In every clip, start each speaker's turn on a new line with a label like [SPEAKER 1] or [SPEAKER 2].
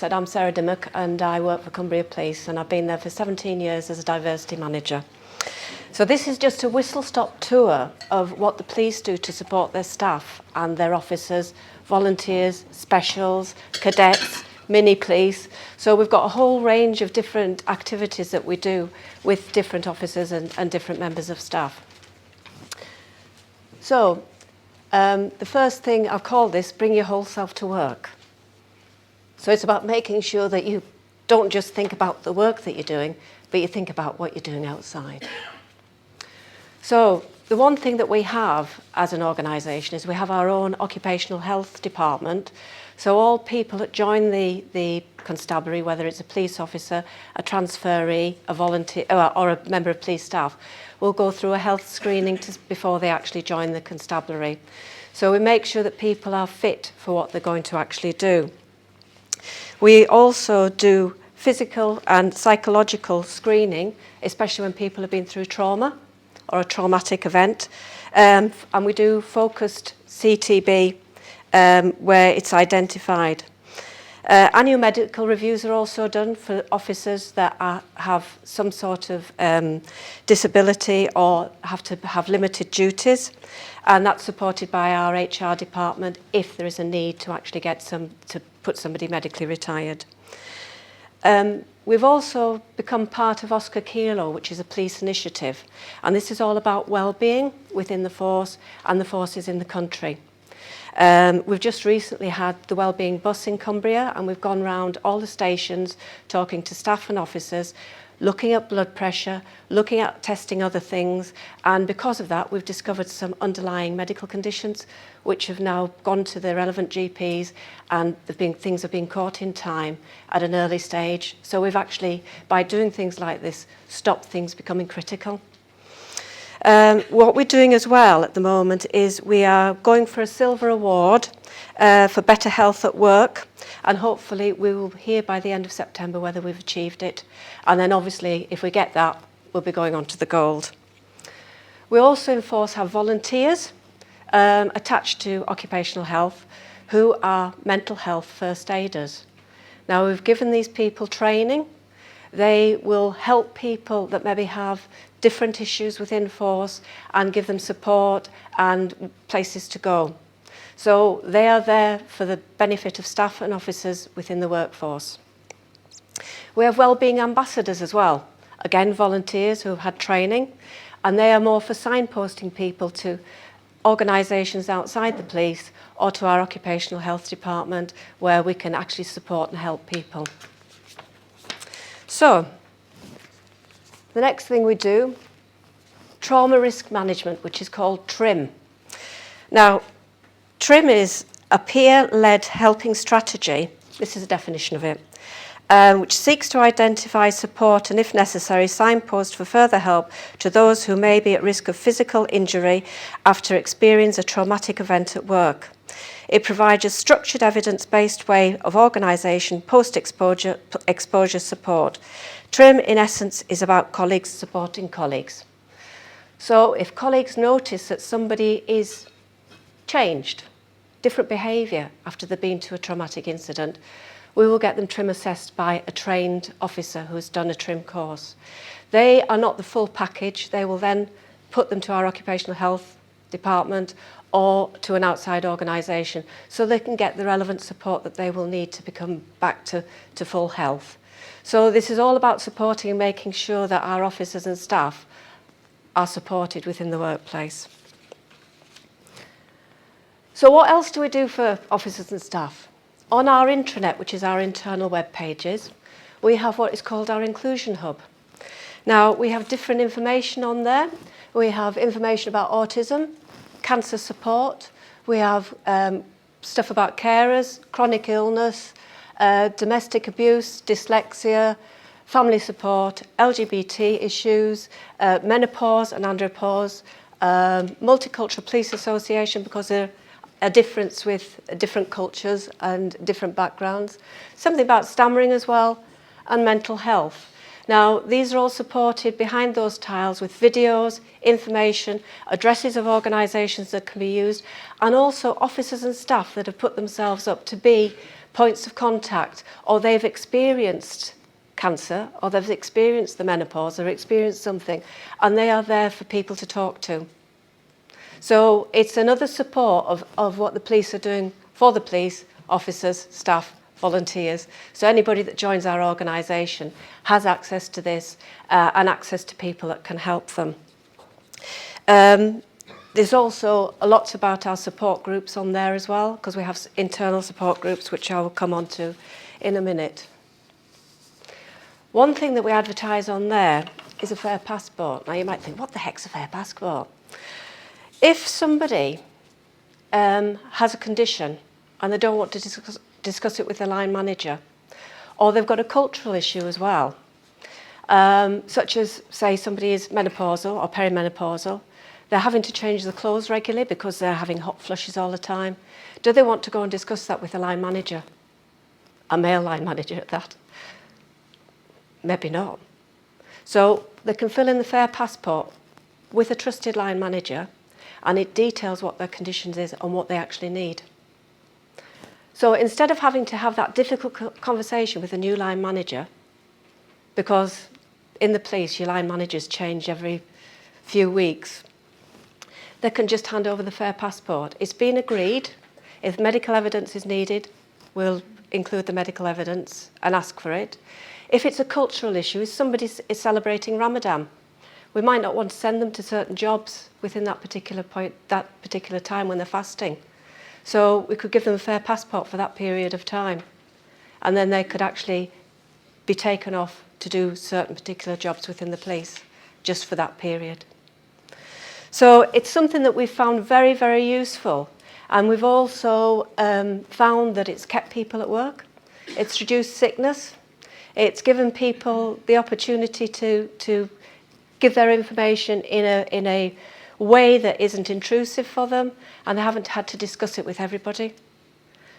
[SPEAKER 1] I'm Sarah Dimmock and I work for Cumbria Police, and I've been there for 17 years as a diversity manager. So this is just a whistle-stop tour of what the police do to support their staff and their officers, volunteers, specials, cadets, mini-police. So we've got a whole range of different activities that we do with different officers and different members of staff. So the first thing I've called this, bring your whole self to work. So it's about making sure that you don't just think about the work that you're doing, but you think about what you're doing outside. So the one thing that we have as an organisation is we have our own occupational health department. So all people that join the constabulary, whether it's a police officer, a transferee, a volunteer or a member of police staff, will go through a health screening before they actually join the constabulary. So we make sure that people are fit for what they're going to actually do. We also do physical and psychological screening, especially when people have been through trauma or a traumatic event. And we do focused CTB where it's identified. Annual medical reviews are also done for officers that have some sort of disability or have to have limited duties, and that's supported by our HR department if there is a need to actually to put somebody medically retired. We've also become part of Oscar Kilo, which is a police initiative, and this is all about well-being within the force and the forces in the country. We've just recently had the Wellbeing Bus in Cumbria, and we've gone round all the stations talking to staff and officers, looking at blood pressure, looking at testing other things, and because of that we've discovered some underlying medical conditions which have now gone to the relevant GPs, and things have been caught in time at an early stage. So we've actually, by doing things like this, stopped things becoming critical. What we're doing as well at the moment is we are going for a silver award for better health at work, and hopefully we will hear by the end of September whether we've achieved it, and then obviously if we get that we'll be going on to the gold. We also in force have volunteers attached to occupational health who are mental health first aiders. Now we've given these people training. They will help people that maybe have different issues within force and give them support and places to go. So they are there for the benefit of staff and officers within the workforce. We have wellbeing ambassadors as well, again volunteers who have had training, and they are more for signposting people to organisations outside the police or to our occupational health department where we can actually support and help people. So, the next thing we do, trauma risk management, which is called TRIM. Now, TRIM is a peer-led helping strategy, this is a definition of it, which seeks to identify, support and, if necessary, signpost for further help to those who may be at risk of physical injury after experiencing a traumatic event at work. It provides a structured evidence-based way of organisation post-exposure support. TRIM, in essence, is about colleagues supporting colleagues. So if colleagues notice that somebody is changed, different behaviour after they've been to a traumatic incident, we will get them TRIM assessed by a trained officer who has done a TRIM course. They are not the full package. They will then put them to our occupational health department or to an outside organisation so they can get the relevant support that they will need to become back to full health. So this is all about supporting and making sure that our officers and staff are supported within the workplace. So what else do we do for officers and staff? On our intranet, which is our internal web pages, we have what is called our inclusion hub. Now, we have different information on there. We have information about autism, cancer support. We have stuff about carers, chronic illness, domestic abuse, dyslexia, family support, LGBT issues, menopause and andropause, Multicultural Police Association, because they're a difference with different cultures and different backgrounds, something about stammering as well, and mental health. Now, these are all supported behind those tiles with videos, information, addresses of organisations that can be used, and also officers and staff that have put themselves up to be points of contact, or they've experienced cancer, or they've experienced the menopause, or experienced something, and they are there for people to talk to. So it's another support of what the police are doing for the police, officers, staff, volunteers. So anybody that joins our organisation has access to this and access to people that can help them. There's also a lot about our support groups on there as well, because we have internal support groups, which I will come on to in a minute. One thing that we advertise on there is a fair passport. Now you might think, what the heck's a fair passport? If somebody has a condition and they don't want to discuss it with the line manager, or they've got a cultural issue as well, such as, say, somebody is menopausal or perimenopausal, they're having to change the clothes regularly because they're having hot flushes all the time. Do they want to go and discuss that with the line manager? A male line manager at that? Maybe not. So they can fill in the fair passport with a trusted line manager, and it details what their conditions is and what they actually need. So instead of having to have that difficult conversation with a new line manager, because in the police your line managers change every few weeks, they can just hand over the fair passport. It's been agreed. If medical evidence is needed, we'll include the medical evidence and ask for it. If it's a cultural issue, if somebody is celebrating Ramadan, we might not want to send them to certain jobs within that particular point, that particular time when they're fasting. So we could give them a fair passport for that period of time, and then they could actually be taken off to do certain particular jobs within the police just for that period. So it's something that we've found very, very useful, and we've also found that it's kept people at work. It's reduced sickness. It's given people the opportunity to give their information in a way that isn't intrusive for them, and they haven't had to discuss it with everybody.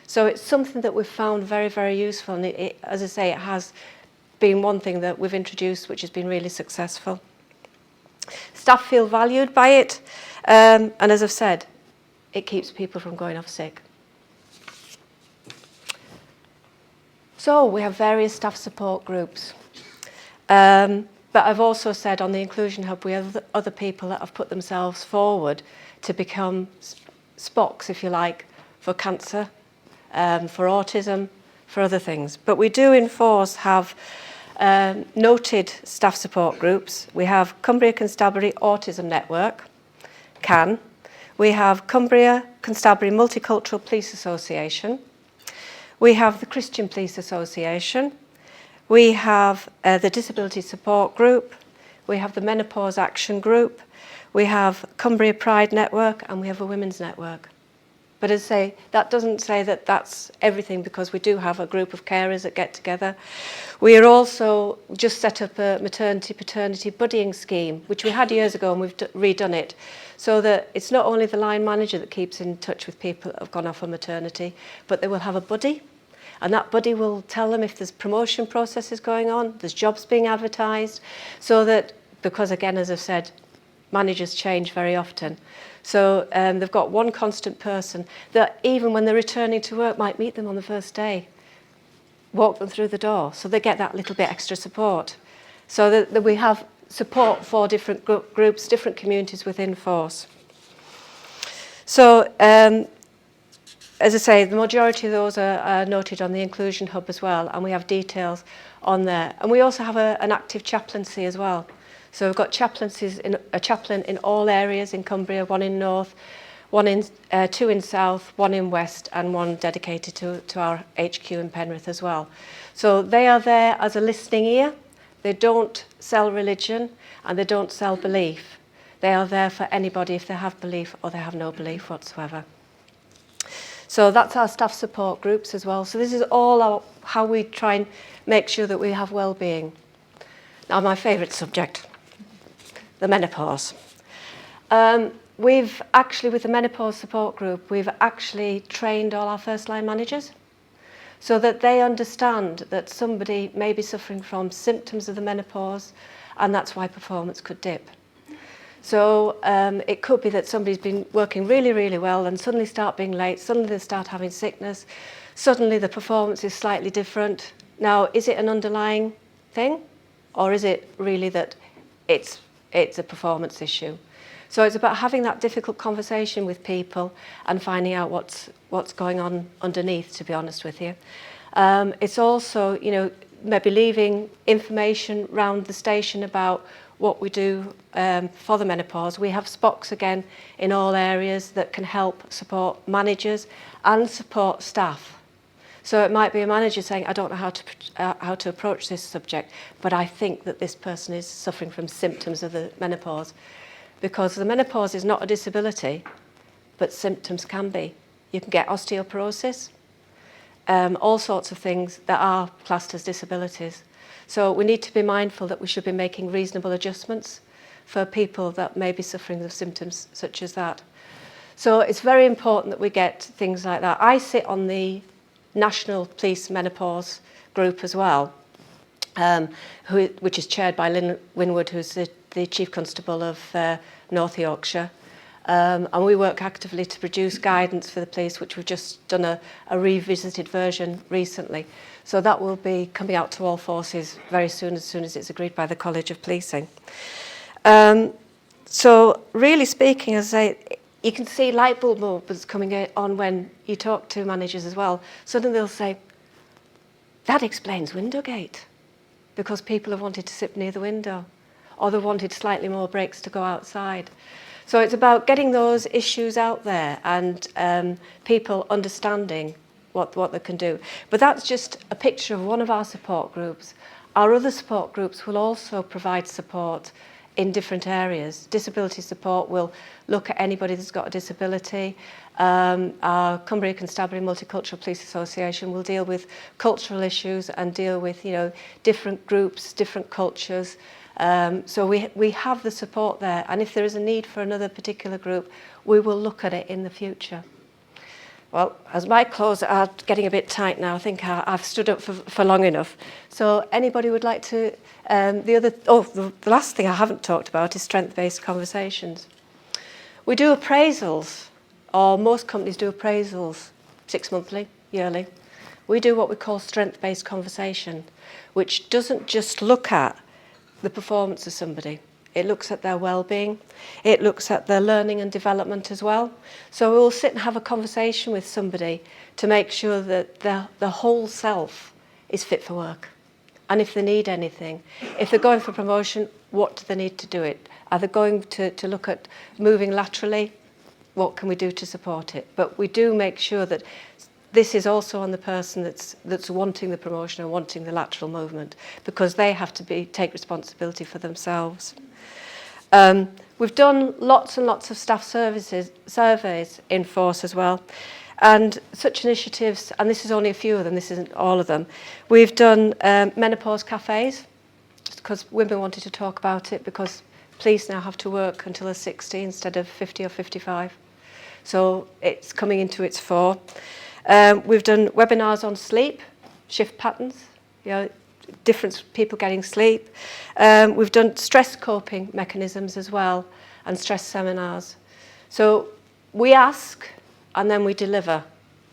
[SPEAKER 1] So it's something that we've found very, very useful, and as I say, it has been one thing that we've introduced which has been really successful. Staff feel valued by it, and as I've said, it keeps people from going off sick. So we have various staff support groups. But I've also said on the Inclusion Hub, we have other people that have put themselves forward to become SPOCs, if you like, for cancer, for autism, for other things. But we do in Force have noted staff support groups. We have Cumbria Constabulary Autism Network, CAN. We have Cumbria Constabulary Multicultural Police Association. We have the Christian Police Association. We have the Disability Support Group, we have the Menopause Action Group, we have Cumbria Pride Network, and we have a Women's Network. But as I say, that doesn't say that that's everything, because we do have a group of carers that get together. We are also just set up a maternity-paternity buddying scheme, which we had years ago, and we've redone it, so that it's not only the line manager that keeps in touch with people that have gone off on maternity, but they will have a buddy. And that buddy will tell them if there's promotion processes going on, there's jobs being advertised, so that, because again, as I've said, managers change very often. So they've got one constant person that even when they're returning to work might meet them on the first day, walk them through the door, so they get that little bit extra support. So that we have support for different groups, different communities within Force. So as I say, the majority of those are noted on the Inclusion Hub as well, and we have details on there. And we also have an active chaplaincy as well. So we've got chaplaincies, a chaplain in all areas in Cumbria, one in North, two in South, one in West, and one dedicated to our HQ in Penrith as well. So they are there as a listening ear. They don't sell religion, and they don't sell belief. They are there for anybody if they have belief or they have no belief whatsoever. So that's our staff support groups as well. So this is all how we try and make sure that we have well-being. Now, my favourite subject, the menopause. We've actually, with the menopause support group, we've actually trained all our first line managers. so that they understand that somebody may be suffering from symptoms of the menopause, and that's why performance could dip. So it could be that somebody's been working really, really well and suddenly start being late, suddenly they start having sickness, suddenly the performance is slightly different. Now, is it an underlying thing, or is it really that it's a performance issue? So it's about having that difficult conversation with people and finding out what's going on underneath, to be honest with you. It's also, maybe leaving information around the station about what we do for the menopause. We have SPOCs again in all areas that can help support managers and support staff. So it might be a manager saying, I don't know how to approach this subject, but I think that this person is suffering from symptoms of the menopause. Because the menopause is not a disability, but symptoms can be. You can get osteoporosis, all sorts of things that are classed as disabilities. So we need to be mindful that we should be making reasonable adjustments for people that may be suffering of symptoms such as that. So it's very important that we get things like that. I sit on the National Police Menopause group as well, which is chaired by Lynn Winwood, who's the Chief Constable of North Yorkshire. And we work actively to produce guidance for the police, which we've just done a revisited version recently. So that will be coming out to all forces very soon as it's agreed by the College of Policing. So really speaking, as I say, you can see light bulb moments coming on when you talk to managers as well. Suddenly they'll say, that explains Windowgate, because people have wanted to sit near the window, or they wanted slightly more breaks to go outside. So it's about getting those issues out there and people understanding what they can do. But that's just a picture of one of our support groups. Our other support groups will also provide support in different areas. Disability support will look at anybody that's got a disability. Our Cumbria Constabulary Multicultural Police Association will deal with cultural issues and deal with different groups, different cultures. So we have the support there, and if there is a need for another particular group, we will look at it in the future. Well, as my clothes are getting a bit tight now, I think I've stood up for long enough. So anybody would like to, the last thing I haven't talked about is strength-based conversations. We do appraisals, or most companies do appraisals 6 monthly, yearly. We do what we call strength-based conversation, which doesn't just look at the performance of somebody. It looks at their well-being. It looks at their learning and development as well. So we'll sit and have a conversation with somebody to make sure that the whole self is fit for work. And if they need anything, if they're going for promotion, what do they need to do it? Are they going to look at moving laterally? What can we do to support it? But we do make sure that this is also on the person that's wanting the promotion and wanting the lateral movement, because they have to take responsibility for themselves. We've done lots and lots of staff surveys in force as well, and such initiatives, and this is only a few of them, this isn't all of them. We've done menopause cafes, because women wanted to talk about it, because police now have to work until they're 60 instead of 50 or 55. So it's coming into its fore. We've done webinars on sleep, shift patterns, different people getting sleep. We've done stress coping mechanisms as well, and stress seminars. So we ask and then we deliver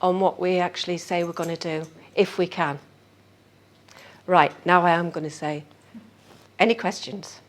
[SPEAKER 1] on what we actually say we're going to do, if we can. Right, now I am going to say, any questions?